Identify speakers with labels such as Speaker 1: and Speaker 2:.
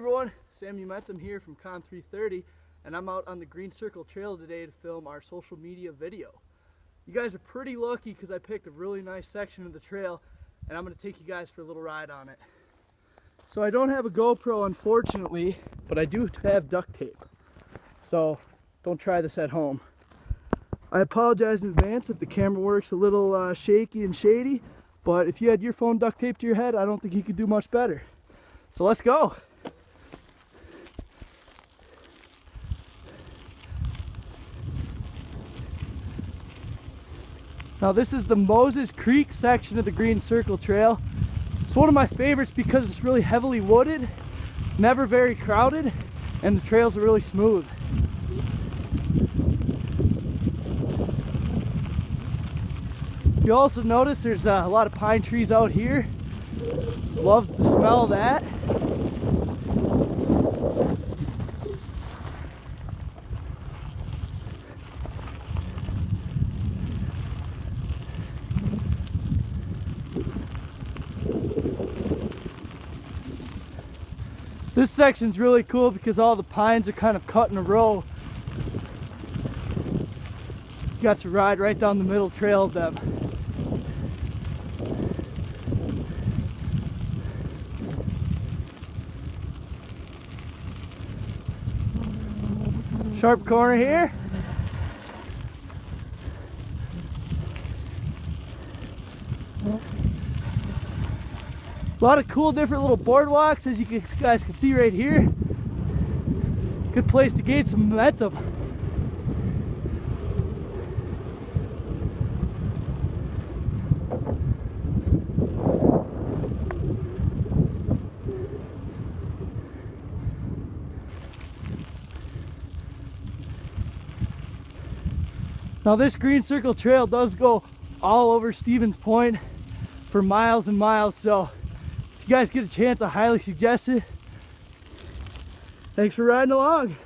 Speaker 1: everyone, Sam Umentum here from Con 330, and I'm out on the Green Circle Trail today to film our social media video. You guys are pretty lucky because I picked a really nice section of the trail, and I'm going to take you guys for a little ride on it. So I don't have a GoPro, unfortunately, but I do have duct tape, so don't try this at home. I apologize in advance if the camera works a little shaky and shady, but if you had your phone duct taped to your head, I don't think you could do much better. So let's go. Now this is the Moses Creek section of the Green Circle Trail. It's one of my favorites because it's really heavily wooded, never very crowded, and the trails are really smooth. You also notice there's a lot of pine trees out here. Love the smell of that. This section's really cool because all the pines are kind of cut in a row. You got to ride right down the middle trail of them. Sharp corner here. A lot of cool different little boardwalks, as you guys can see right here. Good place to gain some momentum. Now this Green Circle Trail does go all over Stevens Point for miles and miles, so if you guys get a chance, I highly suggest it. Thanks for riding along.